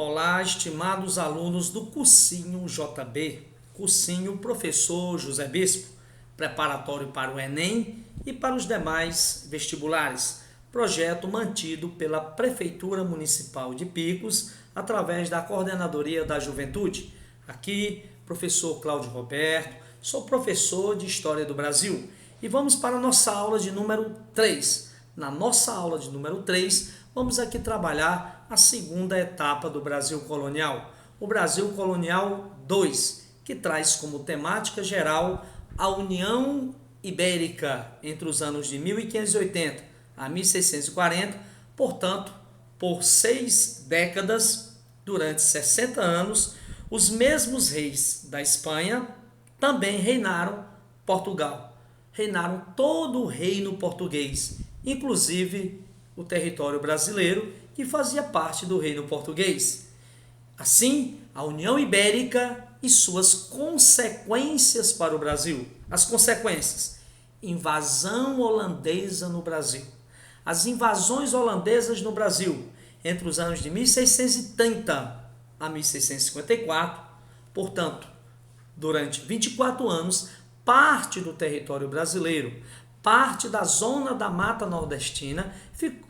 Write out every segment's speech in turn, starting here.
Olá, estimados alunos do cursinho JB, cursinho Professor José Bispo, preparatório para o Enem e para os demais vestibulares, projeto mantido pela Prefeitura Municipal de Picos através da Coordenadoria da Juventude. Aqui, professor Cláudio Roberto, sou professor de História do Brasil e vamos para a nossa aula de número 3. Na nossa aula de número 3, vamos aqui trabalhar a segunda etapa do Brasil Colonial, o Brasil Colonial 2, que traz como temática geral a União Ibérica entre os anos de 1580 a 1640, portanto, por 6 décadas, durante 60 anos, os mesmos reis da Espanha também reinaram Portugal. Reinaram todo o reino português, inclusive o território brasileiro, que fazia parte do reino português. Assim, a União Ibérica e suas consequências para o Brasil. As consequências: invasão holandesa no Brasil. As invasões holandesas no Brasil entre os anos de 1630 a 1654, portanto, durante 24 anos, parte do território brasileiro, parte da zona da Mata Nordestina ficou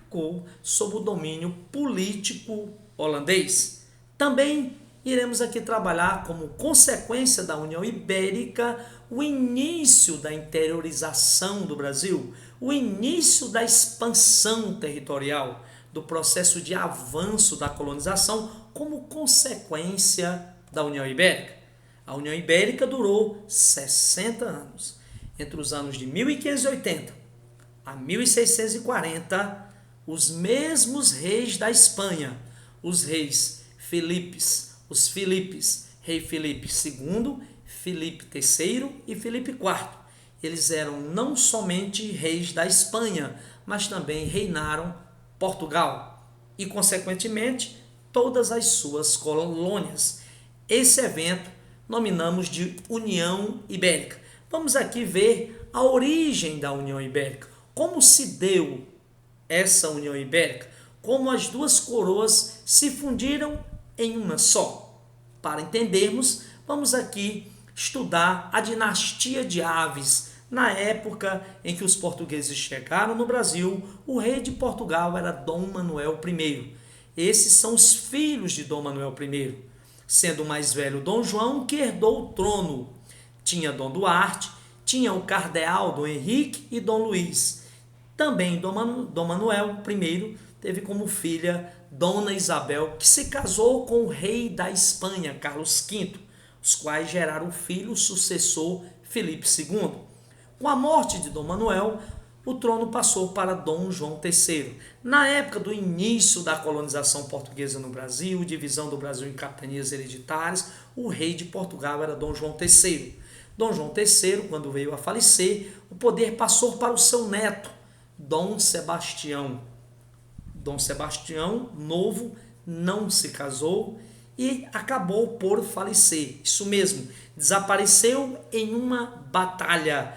sob o domínio político holandês. Também iremos aqui trabalhar como consequência da União Ibérica o início da interiorização do Brasil, o início da expansão territorial, do processo de avanço da colonização como consequência da União Ibérica. A União Ibérica durou 60 anos. Entre os anos de 1580 a 1640, os mesmos reis da Espanha, os reis Filipes, rei Filipe II, Filipe III e Filipe IV, eles eram não somente reis da Espanha, mas também reinaram Portugal e, consequentemente, todas as suas colônias. Esse evento nominamos de União Ibérica. Vamos aqui ver a origem da União Ibérica, como se deu essa União Ibérica, como as duas coroas se fundiram em uma só. Para entendermos, vamos aqui estudar a dinastia de Aves. Na época em que os portugueses chegaram no Brasil, o rei de Portugal era Dom Manuel I. Esses são os filhos de Dom Manuel I, sendo o mais velho Dom João, que herdou o trono. Tinha Dom Duarte, tinha o cardeal Dom Henrique e Dom Luís. Também Dom Manuel I teve como filha Dona Isabel, que se casou com o rei da Espanha, Carlos V, os quais geraram o filho sucessor Filipe II. Com a morte de Dom Manuel, o trono passou para Dom João III. Na época do início da colonização portuguesa no Brasil, divisão do Brasil em capitanias hereditárias, o rei de Portugal era Dom João III. Dom João III, quando veio a falecer, o poder passou para o seu neto, Dom Sebastião. Dom Sebastião, novo, não se casou e acabou por falecer. Isso mesmo, desapareceu em uma batalha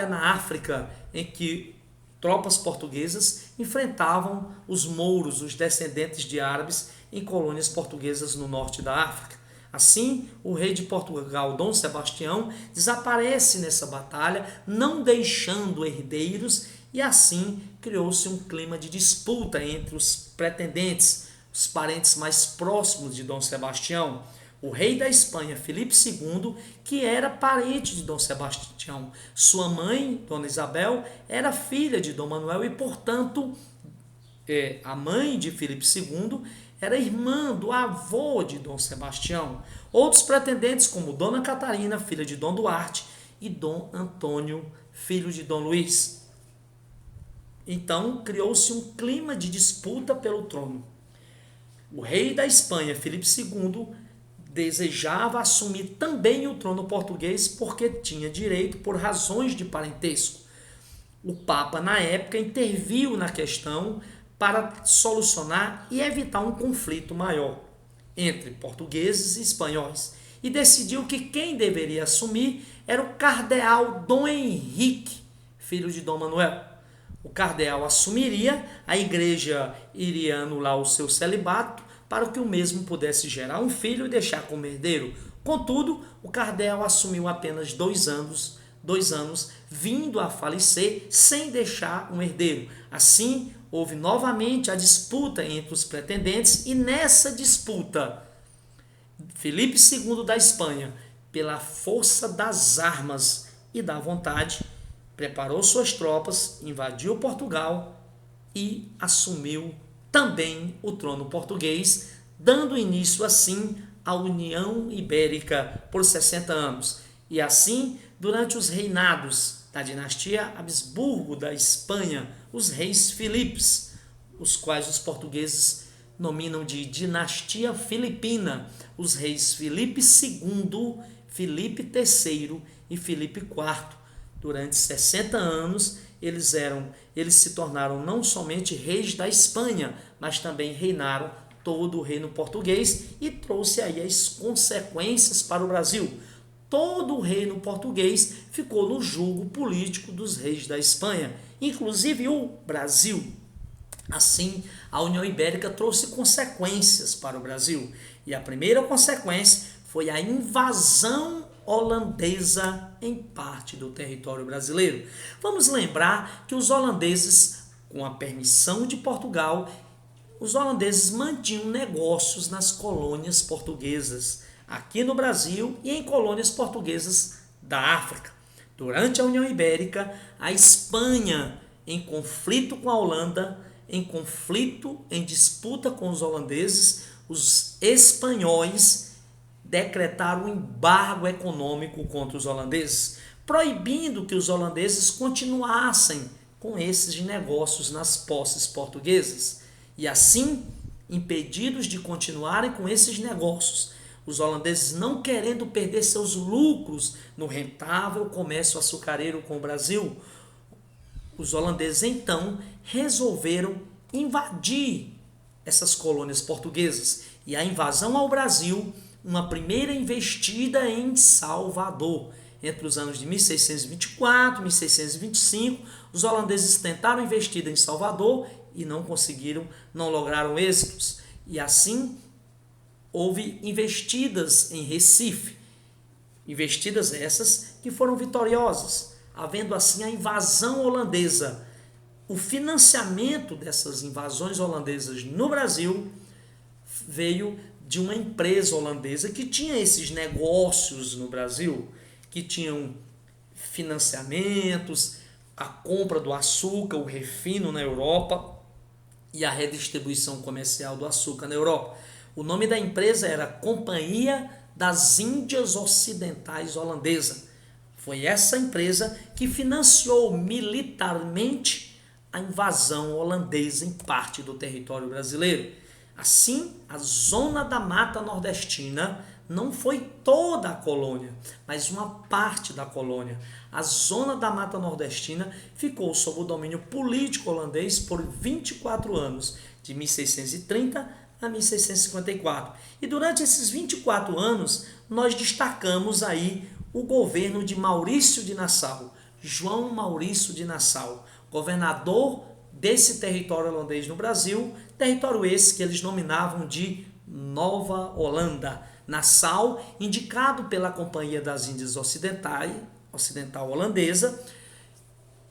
na África, em que tropas portuguesas enfrentavam os mouros, os descendentes de árabes, em colônias portuguesas no norte da África. Assim, o rei de Portugal, Dom Sebastião, desaparece nessa batalha, não deixando herdeiros, e assim criou-se um clima de disputa entre os pretendentes, os parentes mais próximos de Dom Sebastião. O rei da Espanha, Filipe II, que era parente de Dom Sebastião. Sua mãe, Dona Isabel, era filha de Dom Manuel e, portanto, a mãe de Filipe II era irmã do avô de Dom Sebastião. Outros pretendentes, como Dona Catarina, filha de Dom Duarte, e Dom Antônio, filho de Dom Luís. Então, criou-se um clima de disputa pelo trono. O rei da Espanha, Filipe II, desejava assumir também o trono português porque tinha direito por razões de parentesco. O Papa, na época, interviu na questão para solucionar e evitar um conflito maior entre portugueses e espanhóis e decidiu que quem deveria assumir era o cardeal Dom Henrique, filho de Dom Manuel. O cardeal assumiria, a igreja iria anular o seu celibato, para que o mesmo pudesse gerar um filho e deixar como herdeiro. Contudo, o cardeal assumiu apenas 2 anos, vindo a falecer sem deixar um herdeiro. Assim, houve novamente a disputa entre os pretendentes e nessa disputa, Filipe II da Espanha, pela força das armas e da vontade, preparou suas tropas, invadiu Portugal e assumiu também o trono português, dando início assim à União Ibérica por 60 anos. E assim, durante os reinados da dinastia Habsburgo da Espanha, os reis Filipes, os quais os portugueses nominam de dinastia filipina, os reis Filipe II, Filipe III e Filipe IV. Durante 60 anos, eles se tornaram não somente reis da Espanha, mas também reinaram todo o reino português e trouxe aí as consequências para o Brasil. Todo o reino português ficou no jugo político dos reis da Espanha, inclusive o Brasil. Assim, a União Ibérica trouxe consequências para o Brasil. E a primeira consequência foi a invasão holandesa em parte do território brasileiro. Vamos lembrar que os holandeses, com a permissão de Portugal, os holandeses mantinham negócios nas colônias portuguesas, aqui no Brasil e em colônias portuguesas da África. Durante a União Ibérica, a Espanha, em conflito com a Holanda, em disputa com os holandeses, os espanhóis decretaram um embargo econômico contra os holandeses, proibindo que os holandeses continuassem com esses negócios nas posses portuguesas. E assim, impedidos de continuarem com esses negócios, os holandeses não querendo perder seus lucros no rentável comércio açucareiro com o Brasil, os holandeses então resolveram invadir essas colônias portuguesas. E a invasão ao Brasil, uma primeira investida em Salvador. Entre os anos de 1624 e 1625, os holandeses tentaram investida em Salvador e não conseguiram, não lograram êxitos. E assim, houve investidas em Recife. Investidas essas que foram vitoriosas, havendo assim a invasão holandesa. O financiamento dessas invasões holandesas no Brasil veio de uma empresa holandesa que tinha esses negócios no Brasil, que tinham financiamentos, a compra do açúcar, o refino na Europa e a redistribuição comercial do açúcar na Europa. O nome da empresa era Companhia das Índias Ocidentais Holandesa. Foi essa empresa que financiou militarmente a invasão holandesa em parte do território brasileiro. Assim, a zona da Mata Nordestina não foi toda a colônia, mas uma parte da colônia. A zona da Mata Nordestina ficou sob o domínio político holandês por 24 anos, de 1630 a 1654. E durante esses 24 anos, nós destacamos aí o governo de Maurício de Nassau, João Maurício de Nassau, governador desse território holandês no Brasil, território esse que eles nominavam de Nova Holanda. Nassau, indicado pela Companhia das Índias Ocidental Holandesa,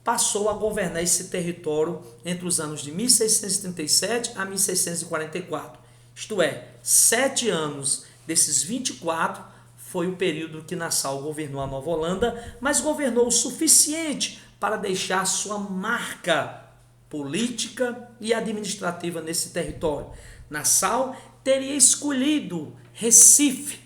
passou a governar esse território entre os anos de 1637 a 1644. Isto é, 7 anos desses 24 foi o período que Nassau governou a Nova Holanda, mas governou o suficiente para deixar sua marca política e administrativa nesse território. Nassau teria escolhido Recife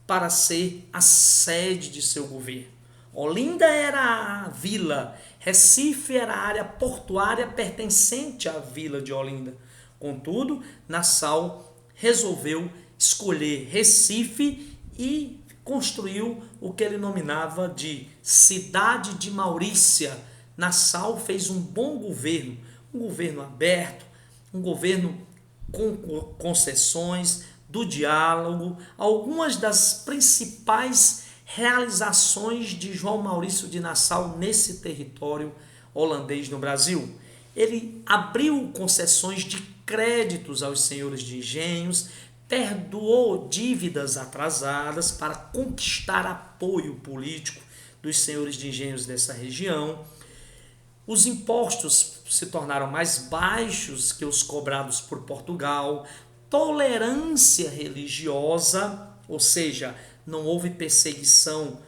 para ser a sede de seu governo. Olinda era a vila, Recife era a área portuária pertencente à vila de Olinda. Contudo, Nassau resolveu escolher Recife e construiu o que ele nominava de Cidade de Maurícia. Nassau fez um bom governo, um governo aberto, um governo com concessões, do diálogo. Algumas das principais realizações de João Maurício de Nassau nesse território holandês no Brasil. Ele abriu concessões de créditos aos senhores de engenhos, perdoou dívidas atrasadas para conquistar apoio político dos senhores de engenhos dessa região. Os impostos se tornaram mais baixos que os cobrados por Portugal. Tolerância religiosa, ou seja, não houve perseguição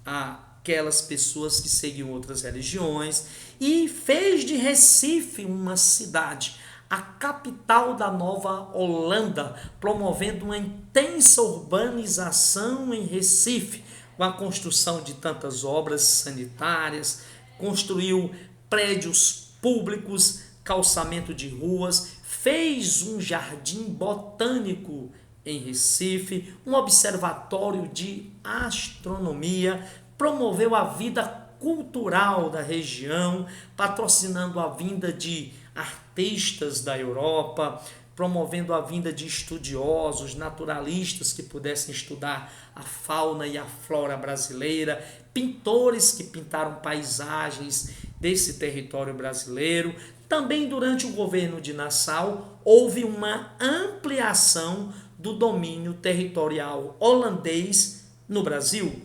àquelas pessoas que seguiam outras religiões, e fez de Recife uma cidade, a capital da Nova Holanda, promovendo uma intensa urbanização em Recife, com a construção de tantas obras sanitárias, construiu prédios públicos, calçamento de ruas, fez um jardim botânico em Recife, um observatório de astronomia, promoveu a vida cultural da região, patrocinando a vinda de artistas da Europa, promovendo a vinda de estudiosos, naturalistas que pudessem estudar a fauna e a flora brasileira, pintores que pintaram paisagens desse território brasileiro. Também durante o governo de Nassau houve uma ampliação do domínio territorial holandês no Brasil.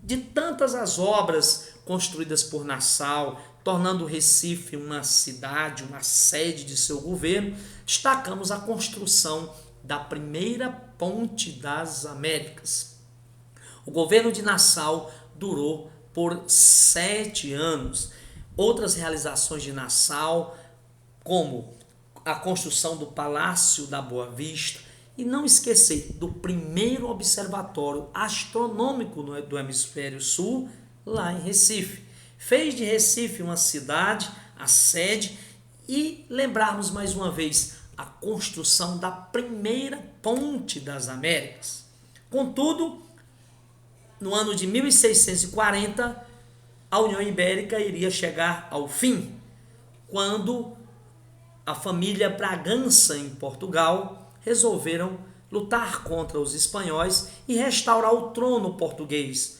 De tantas as obras construídas por Nassau, tornando Recife uma cidade, uma sede de seu governo, destacamos a construção da primeira ponte das Américas. O governo de Nassau durou por 7 anos. Outras realizações de Nassau, como a construção do Palácio da Boa Vista, e não esquecer do primeiro observatório astronômico do Hemisfério Sul, lá em Recife. Fez de Recife uma cidade, a sede, e lembrarmos mais uma vez a construção da primeira ponte das Américas. Contudo, no ano de 1640, a União Ibérica iria chegar ao fim, quando a família Bragança, em Portugal, resolveram lutar contra os espanhóis e restaurar o trono português.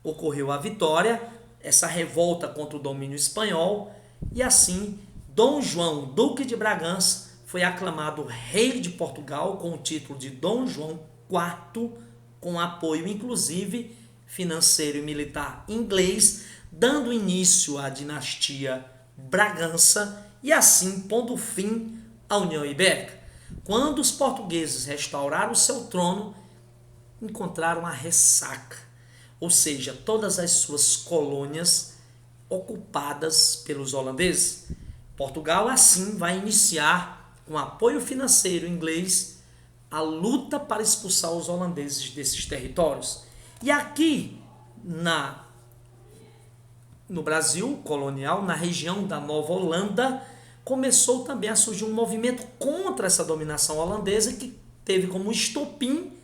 Ocorreu a vitória, essa revolta contra o domínio espanhol, e assim Dom João, Duque de Bragança, foi aclamado rei de Portugal com o título de Dom João IV, com apoio inclusive financeiro e militar inglês, dando início à dinastia Bragança e assim pondo fim à União Ibérica. Quando os portugueses restauraram seu trono, encontraram a ressaca, ou seja, todas as suas colônias ocupadas pelos holandeses. Portugal assim vai iniciar, com apoio financeiro inglês, a luta para expulsar os holandeses desses territórios. E aqui no Brasil colonial, na região da Nova Holanda, começou também a surgir um movimento contra essa dominação holandesa que teve como estopim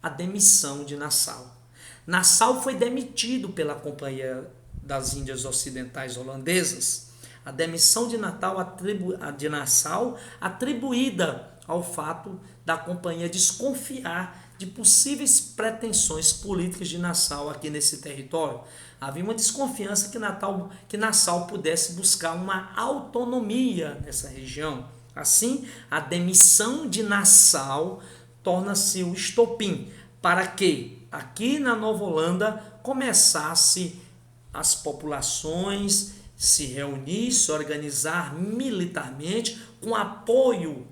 a demissão de Nassau. Nassau foi demitido pela Companhia das Índias Ocidentais Holandesas. A demissão de Nassau atribuída ao fato da companhia desconfiar de possíveis pretensões políticas de Nassau aqui nesse território. Havia uma desconfiança que Nassau pudesse buscar uma autonomia nessa região. Assim, a demissão de Nassau torna-se o estopim para que aqui na Nova Holanda começasse as populações se reunir, se organizar militarmente com apoio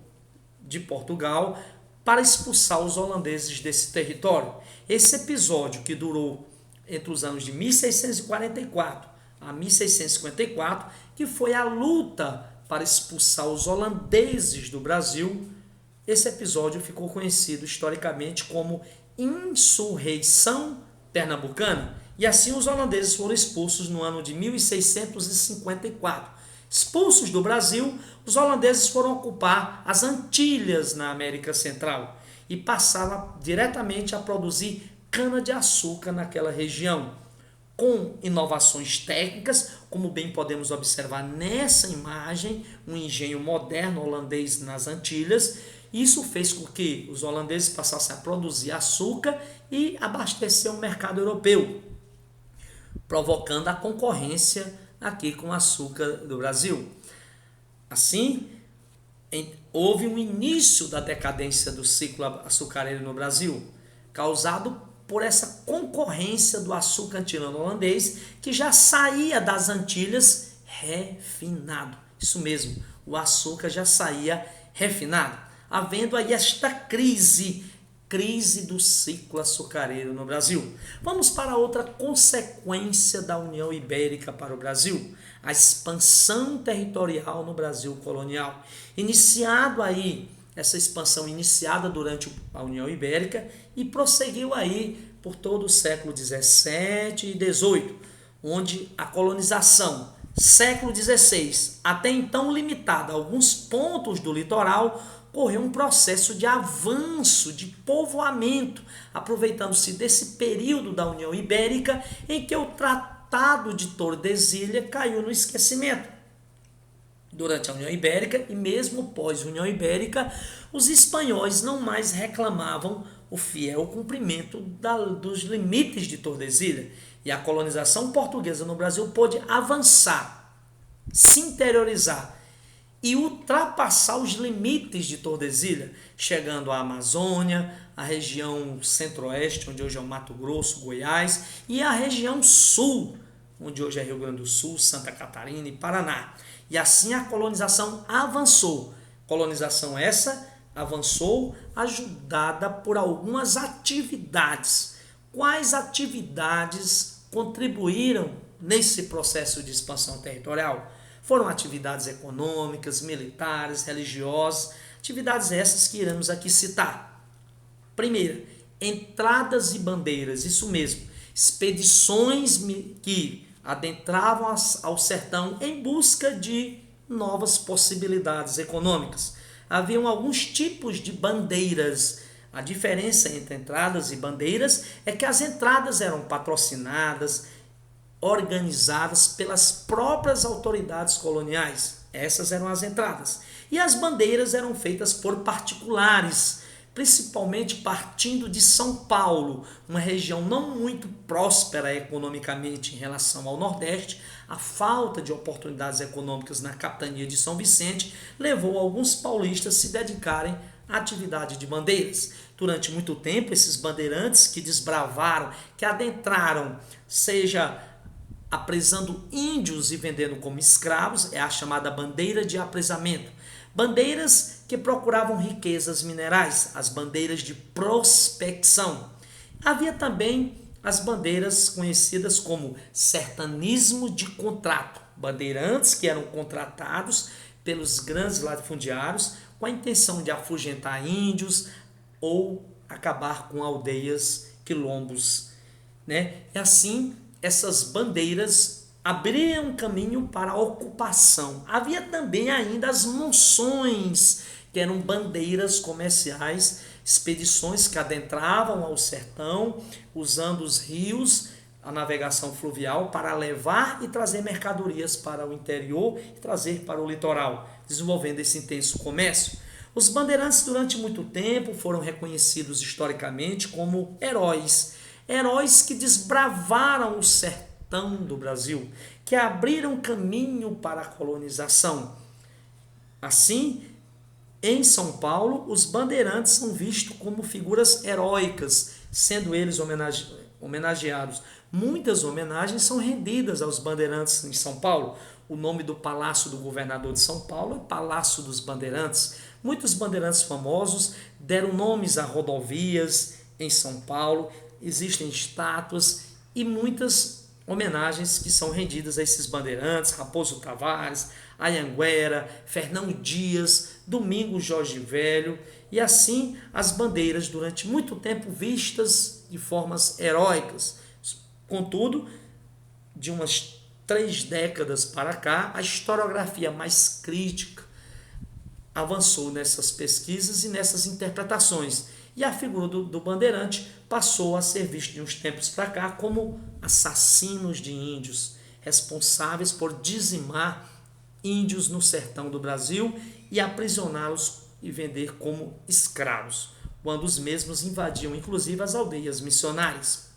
de Portugal para expulsar os holandeses desse território. Esse episódio, que durou entre os anos de 1644 a 1654, que foi a luta para expulsar os holandeses do Brasil, esse episódio ficou conhecido historicamente como Insurreição Pernambucana. E assim os holandeses foram expulsos no ano de 1654. Expulsos do Brasil, os holandeses foram ocupar as Antilhas na América Central e passaram diretamente a produzir cana-de-açúcar naquela região, com inovações técnicas, como bem podemos observar nessa imagem, um engenho moderno holandês nas Antilhas. Isso fez com que os holandeses passassem a produzir açúcar e abastecer o mercado europeu, provocando a concorrência aqui com o açúcar do Brasil. Assim, houve um início da decadência do ciclo açucareiro no Brasil, causado por essa concorrência do açúcar antilano holandês, que já saía das Antilhas refinado. Isso mesmo, o açúcar já saía refinado. Havendo aí esta crise do ciclo açucareiro no Brasil. Vamos para outra consequência da União Ibérica para o Brasil, a expansão territorial no Brasil colonial. Essa expansão iniciada durante a União Ibérica e prosseguiu aí por todo o século XVII e XVIII, onde a colonização, século XVI, até então limitada a alguns pontos do litoral, ocorreu um processo de avanço, de povoamento, aproveitando-se desse período da União Ibérica em que o Tratado de Tordesilhas caiu no esquecimento. Durante a União Ibérica e mesmo pós-União Ibérica, os espanhóis não mais reclamavam o fiel cumprimento dos limites de Tordesilhas, e a colonização portuguesa no Brasil pôde avançar, se interiorizar e ultrapassar os limites de Tordesilhas, chegando à Amazônia, a região centro-oeste, onde hoje é o Mato Grosso, Goiás, e a região sul, onde hoje é Rio Grande do Sul, Santa Catarina e Paraná. E assim a colonização avançou. Colonização essa avançou ajudada por algumas atividades. Quais atividades contribuíram nesse processo de expansão territorial? Foram atividades econômicas, militares, religiosas, atividades essas que iremos aqui citar. Primeira, entradas e bandeiras, isso mesmo, expedições que adentravam ao sertão em busca de novas possibilidades econômicas. Haviam alguns tipos de bandeiras. A diferença entre entradas e bandeiras é que as entradas eram patrocinadas, organizadas pelas próprias autoridades coloniais. Essas eram as entradas. E as bandeiras eram feitas por particulares, principalmente partindo de São Paulo, uma região não muito próspera economicamente em relação ao Nordeste. A falta de oportunidades econômicas na capitania de São Vicente levou alguns paulistas a se dedicarem à atividade de bandeiras. Durante muito tempo, esses bandeirantes que desbravaram, que adentraram, seja apresando índios e vendendo como escravos, é a chamada bandeira de apresamento. Bandeiras que procuravam riquezas minerais, as bandeiras de prospecção. Havia também as bandeiras conhecidas como sertanismo de contrato, bandeirantes que eram contratados pelos grandes latifundiários com a intenção de afugentar índios ou acabar com aldeias, quilombos, né? E assim, essas bandeiras abriam caminho para a ocupação. Havia também ainda as monções, que eram bandeiras comerciais, expedições que adentravam ao sertão, usando os rios, a navegação fluvial, para levar e trazer mercadorias para o interior e trazer para o litoral, desenvolvendo esse intenso comércio. Os bandeirantes, durante muito tempo, foram reconhecidos historicamente como heróis. Heróis que desbravaram o sertão do Brasil, que abriram caminho para a colonização. Assim, em São Paulo, os bandeirantes são vistos como figuras heróicas, sendo eles homenageados. Muitas homenagens são rendidas aos bandeirantes em São Paulo. O nome do Palácio do Governador de São Paulo é Palácio dos Bandeirantes. Muitos bandeirantes famosos deram nomes a rodovias em São Paulo. Existem estátuas e muitas homenagens que são rendidas a esses bandeirantes: Raposo Tavares, Anhanguera, Fernão Dias, Domingos Jorge Velho, e assim as bandeiras durante muito tempo vistas de formas heróicas. Contudo, de umas 3 décadas para cá, a historiografia mais crítica avançou nessas pesquisas e nessas interpretações, e a figura do bandeirante passou a ser vista de uns tempos para cá como assassinos de índios, responsáveis por dizimar índios no sertão do Brasil e aprisioná-los e vender como escravos, quando os mesmos invadiam inclusive as aldeias missionárias.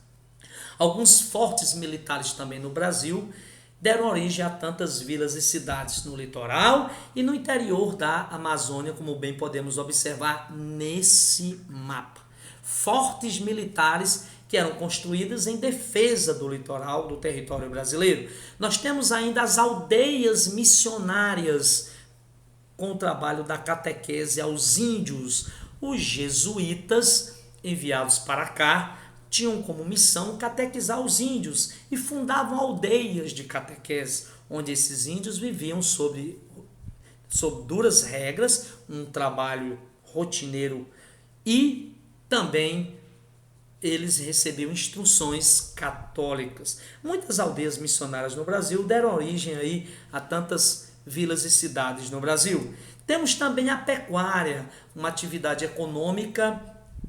Alguns fortes militares também no Brasil deram origem a tantas vilas e cidades no litoral e no interior da Amazônia, como bem podemos observar nesse mapa. Fortes militares que eram construídas em defesa do litoral do território brasileiro. Nós temos ainda as aldeias missionárias com o trabalho da catequese aos índios. Os jesuítas, enviados para cá, tinham como missão catequizar os índios e fundavam aldeias de catequese, onde esses índios viviam sob duras regras, um trabalho rotineiro e também eles recebiam instruções católicas. Muitas aldeias missionárias no Brasil deram origem aí a tantas vilas e cidades no Brasil. Temos também a pecuária, uma atividade econômica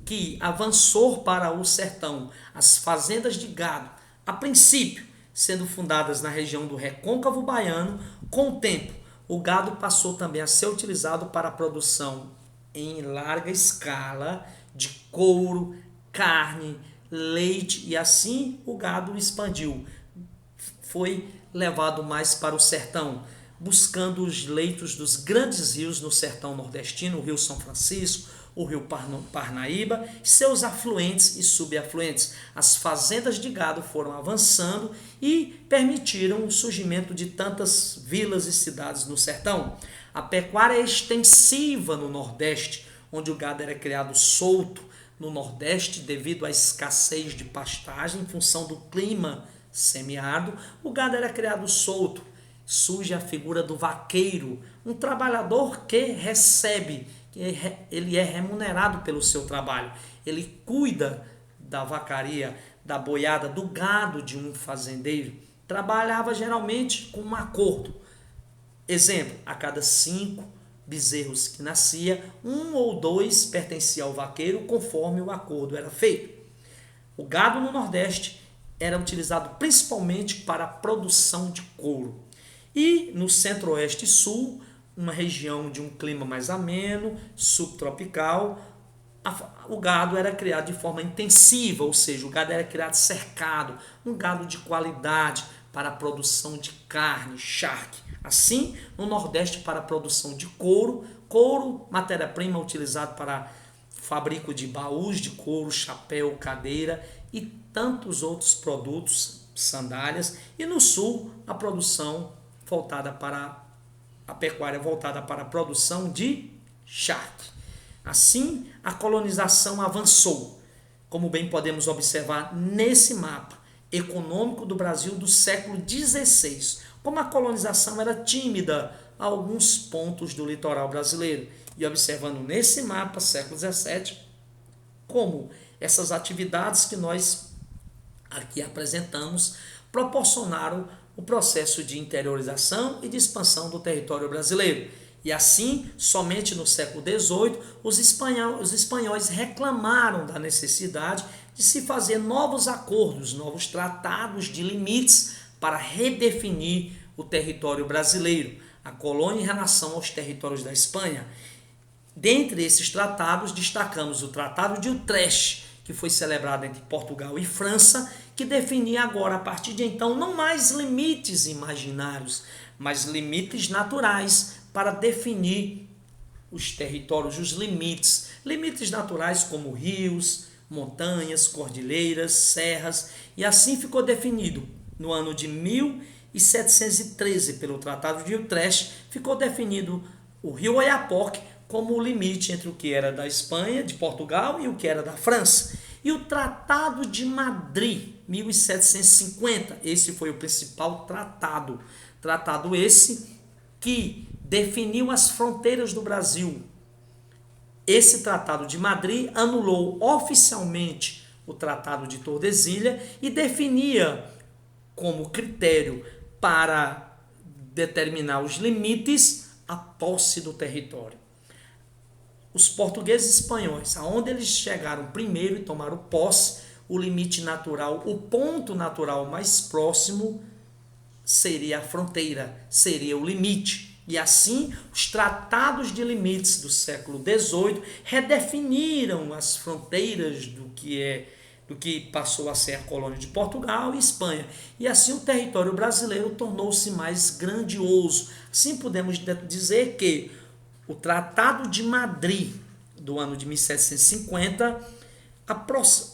que avançou para o sertão. As fazendas de gado, a princípio, sendo fundadas na região do Recôncavo Baiano, com o tempo, o gado passou também a ser utilizado para a produção em larga escala de couro, carne, leite, e assim o gado expandiu. Foi levado mais para o sertão, buscando os leitos dos grandes rios no sertão nordestino, o Rio São Francisco, o Rio Parnaíba, seus afluentes e subafluentes. As fazendas de gado foram avançando e permitiram o surgimento de tantas vilas e cidades no sertão. A pecuária é extensiva no Nordeste, onde o gado era criado solto. No Nordeste, devido à escassez de pastagem em função do clima semiárido, o gado era criado solto. Surge a figura do vaqueiro, um trabalhador que recebe, ele é remunerado pelo seu trabalho. Ele cuida da vacaria, da boiada, do gado de um fazendeiro. Trabalhava geralmente com um acordo. Exemplo, a cada 5 bezerros que nascia, 1 ou 2 pertencia ao vaqueiro, conforme o acordo era feito. O gado no Nordeste era utilizado principalmente para a produção de couro. E no Centro-Oeste e Sul, uma região de um clima mais ameno, subtropical, o gado era criado de forma intensiva, ou seja, o gado era criado cercado, um gado de qualidade para a produção de carne, charque. Assim, no Nordeste, para a produção de couro, matéria-prima utilizada para fabrico de baús de couro, chapéu, cadeira e tantos outros produtos, sandálias. E no Sul, a produção voltada para a pecuária voltada para a produção de charque. Assim, a colonização avançou, como bem podemos observar nesse mapa econômico do Brasil do século XVI. Como a colonização era tímida a alguns pontos do litoral brasileiro. E observando nesse mapa, século XVII, como essas atividades que nós aqui apresentamos proporcionaram o processo de interiorização e de expansão do território brasileiro. E assim, somente no século XVIII, os espanhóis reclamaram da necessidade de se fazer novos acordos, novos tratados de limites para redefinir o território brasileiro, a colônia em relação aos territórios da Espanha. Dentre esses tratados, destacamos o Tratado de Utrecht, que foi celebrado entre Portugal e França, que definia agora, a partir de então, não mais limites imaginários, mas limites naturais para definir os territórios, os limites. Limites naturais como rios, montanhas, cordilheiras, serras, e assim ficou definido. No ano de 1713, pelo Tratado de Utrecht, ficou definido o rio Oiapoque como o limite entre o que era da Espanha, de Portugal, e o que era da França. E o Tratado de Madrid, 1750, esse foi o principal tratado. Tratado esse que definiu as fronteiras do Brasil. Esse Tratado de Madrid anulou oficialmente o Tratado de Tordesilhas e definia como critério para determinar os limites a posse do território. Os portugueses e espanhóis, aonde eles chegaram primeiro e tomaram posse, o limite natural, o ponto natural mais próximo seria a fronteira, seria o limite. E assim, os tratados de limites do século XVIII redefiniram as fronteiras do do que passou a ser a colônia de Portugal e Espanha. E assim o território brasileiro tornou-se mais grandioso. Assim podemos dizer que o Tratado de Madrid, do ano de 1750,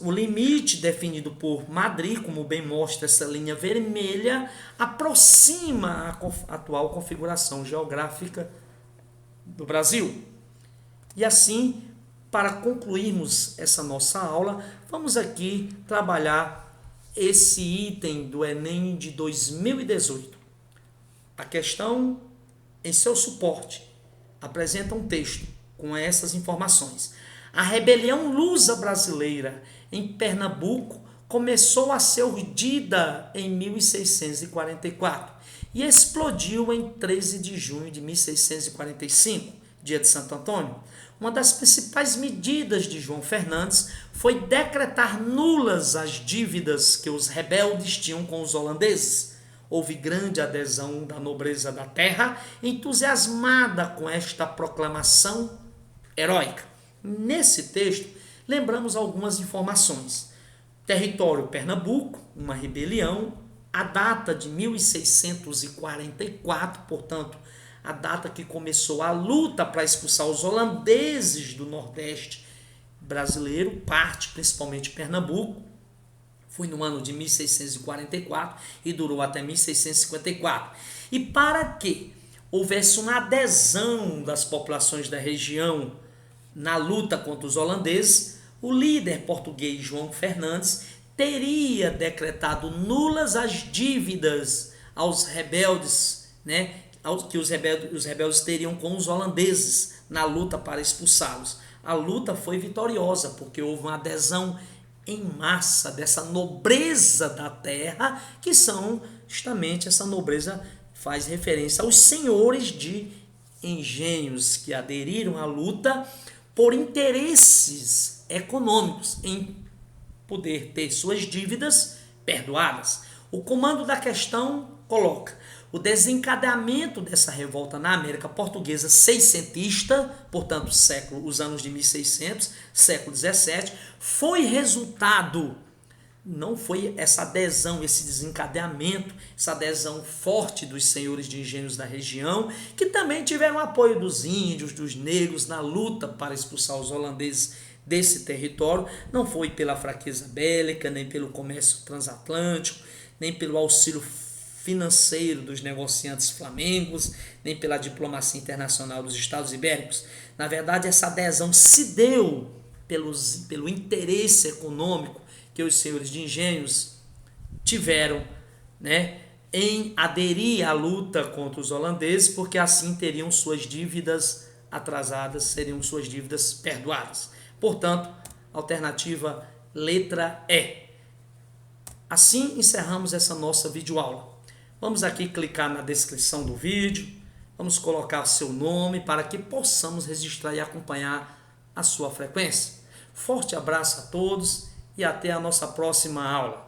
o limite definido por Madrid, como bem mostra essa linha vermelha, aproxima a atual configuração geográfica do Brasil. E assim, para concluirmos essa nossa aula, vamos aqui trabalhar esse item do Enem de 2018. A questão, em seu suporte, apresenta um texto com essas informações. A rebelião lusa brasileira em Pernambuco começou a ser urdida em 1644 e explodiu em 13 de junho de 1645, dia de Santo Antônio. Uma das principais medidas de João Fernandes foi decretar nulas as dívidas que os rebeldes tinham com os holandeses. Houve grande adesão da nobreza da terra, entusiasmada com esta proclamação heróica. Nesse texto, lembramos algumas informações. Território Pernambuco, uma rebelião, a data de 1644, portanto, a data que começou a luta para expulsar os holandeses do Nordeste brasileiro, parte principalmente Pernambuco, foi no ano de 1644 e durou até 1654. E para que houvesse uma adesão das populações da região na luta contra os holandeses, o líder português João Fernandes teria decretado nulas as dívidas aos rebeldes, que os rebeldes teriam com os holandeses na luta para expulsá-los. A luta foi vitoriosa, porque houve uma adesão em massa dessa nobreza da terra, que são justamente essa nobreza, faz referência aos senhores de engenhos que aderiram à luta por interesses econômicos, em poder ter suas dívidas perdoadas. O comando da questão coloca: o desencadeamento dessa revolta na América Portuguesa seiscentista, portanto, os anos de 1600, século XVII, foi resultado, não foi essa adesão, esse desencadeamento, essa adesão forte dos senhores de engenhos da região, que também tiveram apoio dos índios, dos negros, na luta para expulsar os holandeses desse território. Não foi pela fraqueza bélica, nem pelo comércio transatlântico, nem pelo auxílio financeiro dos negociantes flamengos, nem pela diplomacia internacional dos Estados Ibéricos. Na verdade, essa adesão se deu pelo interesse econômico que os senhores de engenhos tiveram, em aderir à luta contra os holandeses, porque assim teriam suas dívidas atrasadas, seriam suas dívidas perdoadas. Portanto, alternativa letra E. Assim encerramos essa nossa videoaula. Vamos aqui clicar na descrição do vídeo, vamos colocar seu nome para que possamos registrar e acompanhar a sua frequência. Forte abraço a todos e até a nossa próxima aula.